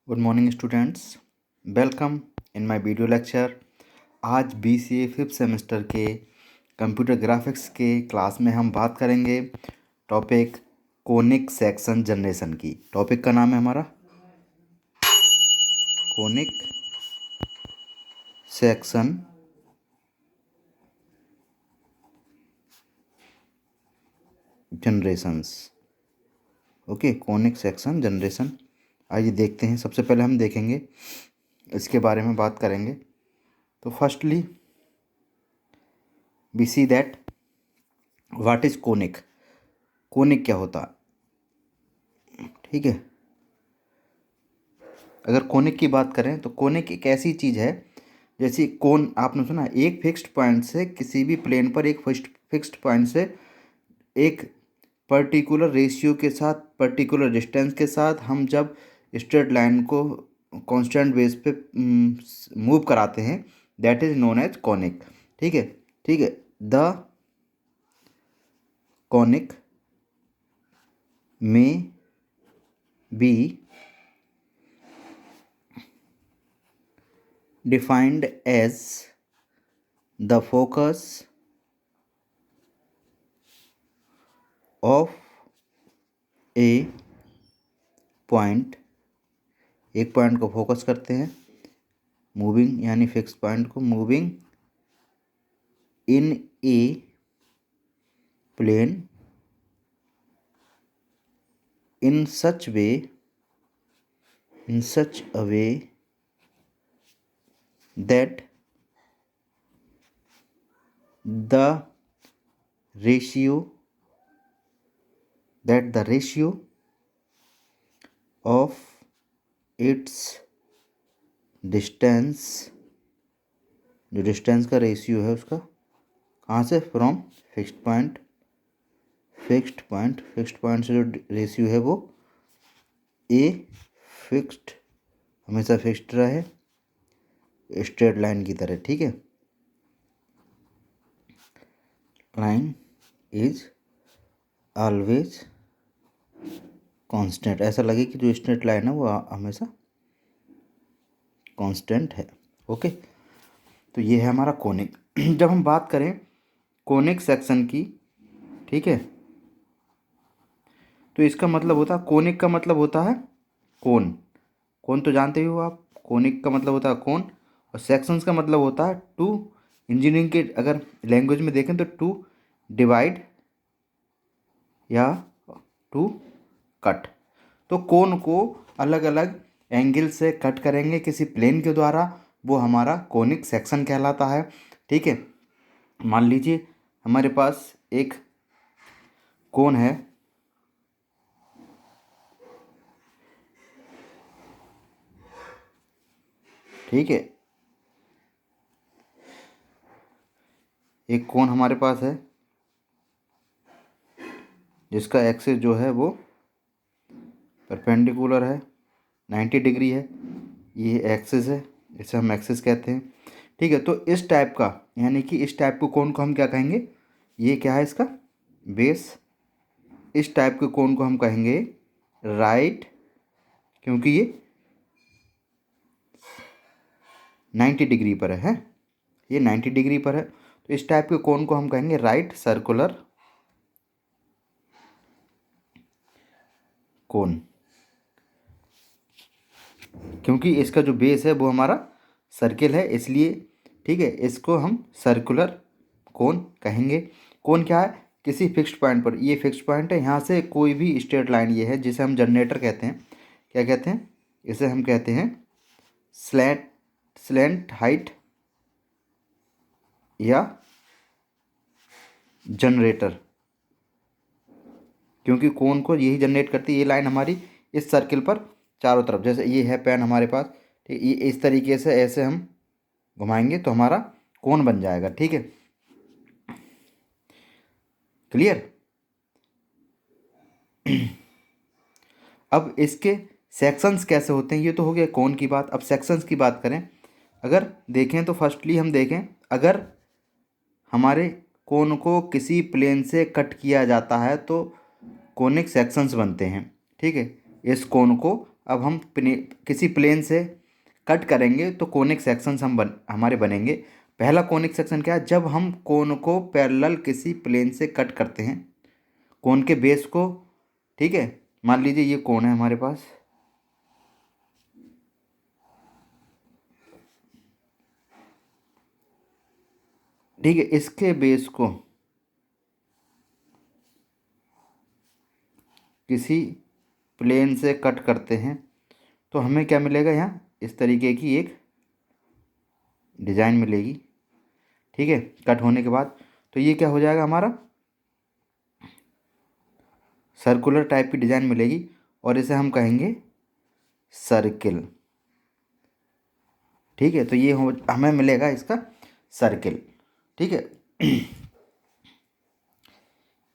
Good morning students, welcome in my video lecture. आज BCA fifth semester के computer graphics के class में हम बात करेंगे टॉपिक कोनिक सेक्शन जनरेशन की। टॉपिक का नाम है हमारा conic section generations. Okay, conic section generation. आइए देखते हैं। सबसे पहले हम देखेंगे, इसके बारे में बात करेंगे। तो firstly we see that what is conic. Conic क्या होता है, ठीक है। अगर कोनिक की बात करें तो कोनिक एक ऐसी चीज़ है, जैसे कोन आपने सुना, एक फिक्स्ड पॉइंट से किसी भी प्लेन पर एक फिक्स्ड पॉइंट से एक पर्टिकुलर रेशियो के साथ, पर्टिकुलर डिस्टेंस के साथ हम जब स्ट्रेट लाइन को कांस्टेंट बेस पे मूव कराते हैं, that is known as conic. ठीक है, ठीक है। द कोनिक में be defined as the focus of a point। एक पॉइंट को फोकस करते हैं, मूविंग यानी फिक्स पॉइंट को moving in a plane in such a way that the ratio of its distance, जो डिस्टेंस का रेशियो है उसका, कहाँ से, फ्रॉम फिक्स्ड पॉइंट से जो रेशियो है वो ए फिक्स्ड, हमेशा फिक्स्ड रहे स्ट्रेट लाइन की तरह। ठीक है, लाइन इज ऑलवेज कांस्टेंट। ऐसा लगे कि जो स्ट्रेट लाइन है वो हमेशा कांस्टेंट है। ओके, तो ये है हमारा कोनिक। जब हम बात करें कोनिक सेक्शन की, ठीक है, तो इसका मतलब होता है, कोनिक का मतलब होता है कोन। कोन तो जानते ही हो आप, कोनिक का मतलब होता है कोन। और सेक्शंस का मतलब होता है टू, इंजीनियरिंग के अगर लैंग्वेज में देखें तो टू डिवाइड या टू कट। तो कोन को अलग अलग एंगल से कट करेंगे किसी प्लेन के द्वारा, वो हमारा कोनिक सेक्शन कहलाता है। ठीक है, मान लीजिए हमारे पास एक कोन है, ठीक है, एक कोन हमारे पास है जिसका एक्सिस जो है वो परपेंडिकुलर है, 90 डिग्री है। ये एक्सिस है, इसे हम एक्सिस कहते हैं। ठीक है, तो इस टाइप का, यानी कि इस टाइप के कोन को हम क्या कहेंगे, ये क्या है इसका बेस। इस टाइप के कोन को हम कहेंगे राइट, क्योंकि ये 90 डिग्री पर है, ये 90 डिग्री पर है। तो इस टाइप के कोन को हम कहेंगे राइट सर्कुलर कोन, क्योंकि इसका जो बेस है वो हमारा सर्किल है, इसलिए। ठीक है, इसको हम सर्कुलर कोन कहेंगे। कोन क्या है, किसी फिक्स्ड पॉइंट पर, ये फिक्स्ड पॉइंट है, यहाँ से कोई भी स्ट्रेट लाइन ये है, जिसे हम जनरेटर कहते हैं। क्या कहते हैं इसे, हम कहते हैं स्लैंट हाइट या जनरेटर, क्योंकि कोन को यही जनरेट करती है। ये लाइन हमारी इस सर्किल पर चारों तरफ, जैसे ये है पेन हमारे पास, ठीक, ये इस तरीके से ऐसे हम घुमाएंगे तो हमारा कोन बन जाएगा। ठीक है, क्लियर। अब इसके सेक्शंस कैसे होते हैं, ये तो हो गया कोन की बात। अब सेक्शंस की बात करें, अगर देखें तो फर्स्टली हम देखें, अगर हमारे कोन को किसी प्लेन से कट किया जाता है तो कोनिक सेक्शंस बनते हैं। ठीक है, इस कोन को अब हम किसी प्लेन से कट करेंगे तो कोनिक सेक्शंस हमारे बनेंगे। पहला कोनिक सेक्शन क्या है, जब हम कोन को पैरेलल किसी प्लेन से कट करते हैं, कोन के बेस को, ठीक है। मान लीजिए ये कोन है हमारे पास, ठीक है। इसके बेस को किसी प्लेन से कट करते हैं तो हमें क्या मिलेगा, यहाँ इस तरीके की एक डिजाइन मिलेगी, ठीक है। कट होने के बाद तो ये क्या हो जाएगा, हमारा सर्कुलर टाइप की डिजाइन मिलेगी और इसे हम कहेंगे सर्किल, ठीक है। तो ये हमें मिलेगा इसका सर्किल, ठीक है।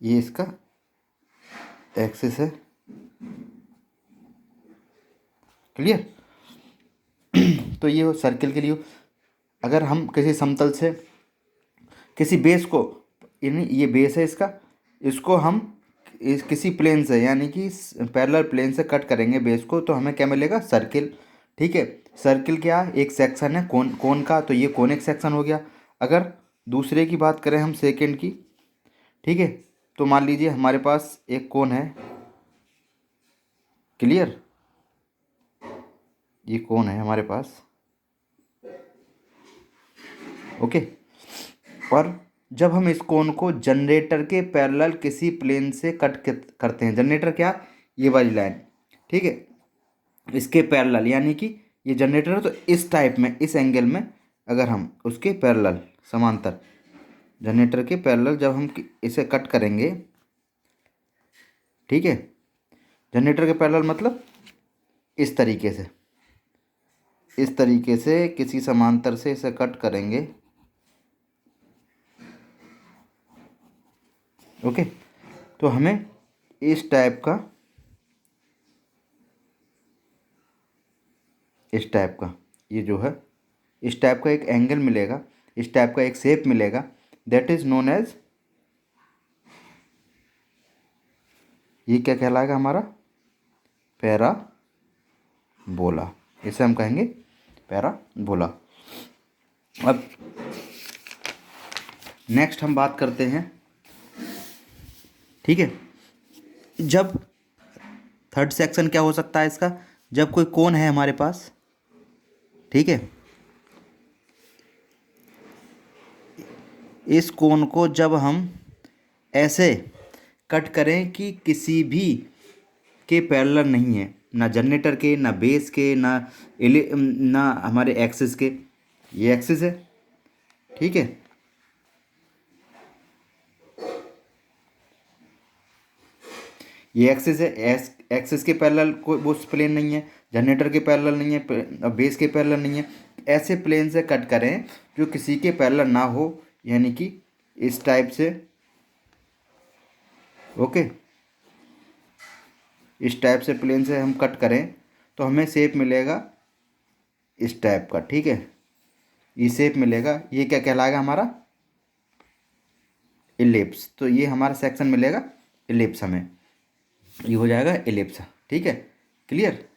ये इसका एक्सिस है, क्लियर। तो ये हो सर्किल के लिए। अगर हम किसी समतल से किसी बेस को, यानी ये बेस है इसका, इसको हम किसी प्लेन से यानी कि पैरेलल प्लेन से कट करेंगे बेस को, तो हमें क्या मिलेगा, सर्किल, ठीक है। सर्किल क्या, एक सेक्शन है कोन कोन का, तो ये कोनिक सेक्शन हो गया। अगर दूसरे की बात करें हम, सेकंड की, ठीक है, तो मान लीजिए हमारे पास एक कोन है, क्लियर। ये कोन है हमारे पास, ओके। और जब हम इस कोन को जनरेटर के पैरेलल किसी प्लेन से करते हैं, जनरेटर क्या, ये वाली लाइन, ठीक है, इसके पैरेलल, यानी कि ये जनरेटर है तो इस टाइप में, इस एंगल में, अगर हम उसके पैरेलल समांतर, जनरेटर के पैरेलल जब हम इसे कट करेंगे, ठीक है, जनरेटर के पैरेलल मतलब इस तरीके से, इस तरीके से किसी समांतर से इसे कट करेंगे, ओके। तो हमें इस टाइप का, इस टाइप का, ये जो है इस टाइप का एक एंगल मिलेगा, इस टाइप का एक शेप मिलेगा, दैट इज नोन एज, ये क्या कहलाएगा हमारा, पैराबोला। इसे हम कहेंगे पैराबोला। अब नेक्स्ट हम बात करते हैं, ठीक है, जब थर्ड सेक्शन क्या हो सकता है इसका, जब कोई कोन है हमारे पास, ठीक है, इस कोन को जब हम ऐसे कट करें कि किसी भी के पैरेलल नहीं है, ना जनरेटर के, ना बेस के, ना हमारे एक्सिस के, ये एक्सिस है, ठीक है। ये एक्सिस है, एक्सिस के पैरेलल कोई वो प्लेन नहीं है, जनरेटर के पैरेलल नहीं है, बेस के पैरेलल नहीं है। ऐसे प्लेन से कट करें जो किसी के पैरेलल ना हो, यानी कि इस टाइप से, ओके, इस टाइप से प्लेन से हम कट करें तो हमें शेप मिलेगा इस टाइप का, ठीक है। ये शेप मिलेगा, ये क्या कहलाएगा हमारा, इलिप्स। तो ये हमारा सेक्शन मिलेगा इलिप्स, हमें ये हो जाएगा इलिप्स, ठीक है, क्लियर,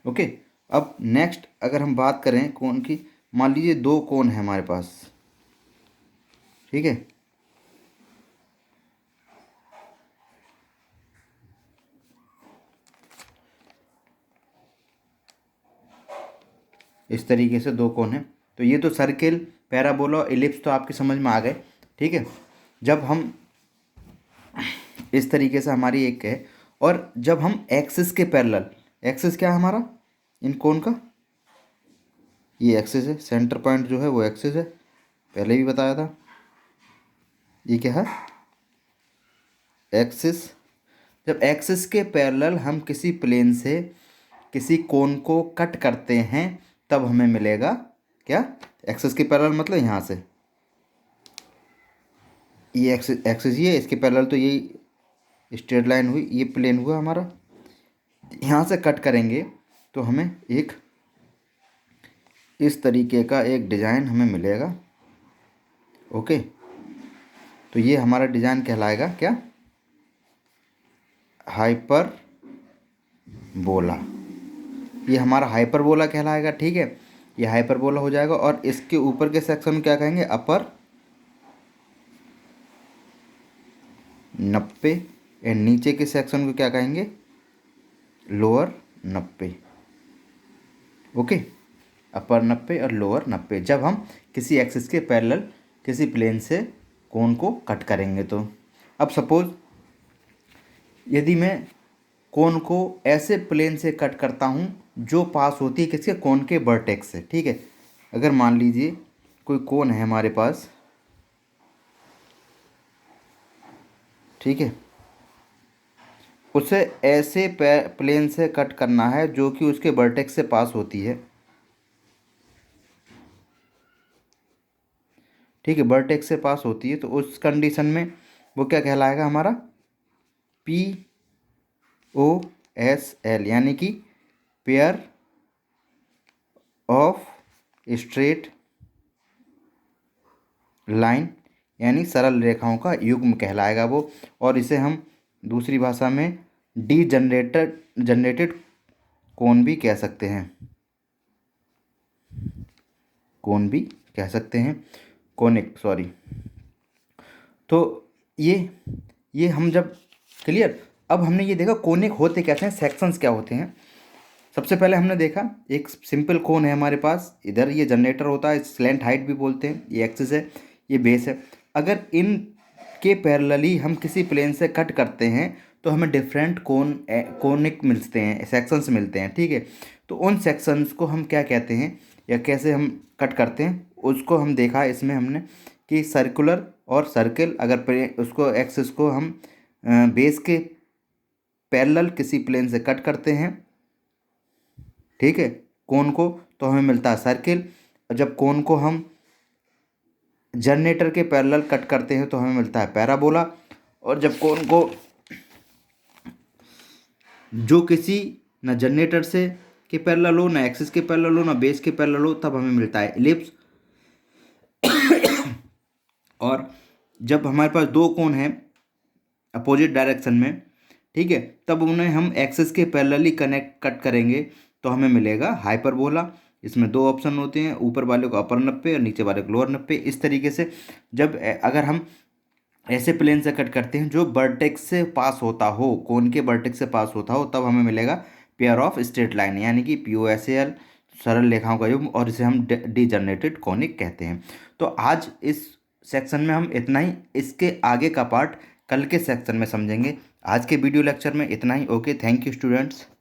ओके। अब नेक्स्ट अगर हम बात करें कोन की, मान लीजिए दो कोन है हमारे पास, ठीक है, इस तरीके से दो कोन है। तो ये तो सर्किल, पैराबोला, इलिप्स तो आपकी समझ में आ गए, ठीक है। जब हम इस तरीके से हमारी एक है, और जब हम एक्सिस के पैरेलल, एक्सिस क्या है हमारा इन कोन का, ये एक्सिस है, सेंटर पॉइंट जो है वो एक्सिस है, पहले भी बताया था। ये क्या है, एक्सिस। जब एक्सिस के पैरेलल हम किसी प्लेन से किसी कोन को कट करते हैं तब हमें मिलेगा क्या, एक्सिस के पैरेलल मतलब यहाँ से, ये एक्सिस, एक्सिस ये है, इसके पैरेलल तो ये स्ट्रेट लाइन हुई, ये प्लेन हुआ हमारा। यहाँ से कट करेंगे तो हमें एक इस तरीके का एक डिज़ाइन हमें मिलेगा, ओके। तो ये हमारा डिज़ाइन कहलाएगा क्या, हाइपर बोला, ये हमारा हाइपरबोला कहलाएगा। ठीक है, ये हाइपरबोला हो जाएगा। और इसके ऊपर के सेक्शन में क्या कहेंगे, अपर 90, एंड नीचे के सेक्शन को क्या कहेंगे, लोअर 90। ओके, अपर 90 और लोअर 90, जब हम किसी एक्सिस के पैरेलल किसी प्लेन से कोण को कट करेंगे तो। अब सपोज यदि मैं कोण को ऐसे प्लेन से कट करता हूँ जो पास होती है किसके, कोण के वर्टेक्स से। ठीक है, अगर मान लीजिए कोई कोण है हमारे पास, ठीक है, उसे ऐसे प्लेन से कट करना है जो कि उसके वर्टेक्स से पास होती है। ठीक है, वर्टेक्स से पास होती है, तो उस कंडीशन में वो क्या कहलाएगा हमारा, पी ओ एस एल, यानी कि पेयर ऑफ स्ट्रेट लाइन, यानी सरल रेखाओं का युग्म कहलाएगा वो। और इसे हम दूसरी भाषा में जनरेटेड कोण भी कह सकते हैं, कोण भी कह सकते हैं, कोनिक, सॉरी। तो ये हम जब क्लियर, अब हमने ये देखा कोनिक होते कैसे हैं, सेक्शंस क्या होते हैं। सबसे पहले हमने देखा एक सिंपल कोन है हमारे पास, इधर ये जनरेटर होता है, स्लैंट हाइट भी बोलते हैं, ये एक्सिस है, ये बेस है। अगर इन के पैरेलली हम किसी प्लेन से कट करते हैं तो हमें डिफरेंट कोनिक मिलते हैं, सेक्शंस मिलते हैं। ठीक है, तो उन सेक्शंस को हम क्या कहते हैं या कैसे हम कट करते हैं उसको हम देखा इसमें हमने, कि सर्कुलर और सर्किल, अगर उसको एक्सिस को हम बेस के पैरेलल किसी प्लेन से कट करते हैं, ठीक है, कोण को, तो हमें मिलता है सर्किल। और जब कोण को हम जनरेटर के पैरेलल कट करते हैं तो हमें मिलता है पैराबोला। और जब कोण को जो किसी ना जनरेटर से के पैरेलल हो, ना एक्सिस के पैरेलल हो, ना बेस के पैरेलल हो, तब हमें मिलता है इलिप्स। और जब हमारे पास दो कोण हैं अपोजिट डायरेक्शन में, ठीक है, तब उन्हें हम एक्सिस के पैरेलली कट करेंगे तो हमें मिलेगा हाइपरबोला। इसमें दो ऑप्शन होते हैं, ऊपर वाले को अपर 90 और नीचे वाले को लोअर 90। इस तरीके से जब अगर हम ऐसे प्लेन से कट करते हैं जो वर्टेक्स से पास होता हो, कोन के वर्टेक्स से पास होता हो, तब हमें मिलेगा पेयर ऑफ स्ट्रेट लाइन, यानी कि POSL, सरल रेखाओं का युग्म, और इसे हम डीजनरेटेड कोनिक कहते हैं। तो आज इस सेक्शन में हम इतना ही, इसके आगे का पार्ट कल के सेक्शन में समझेंगे। आज के वीडियो लेक्चर में इतना ही। Okay, thank you students.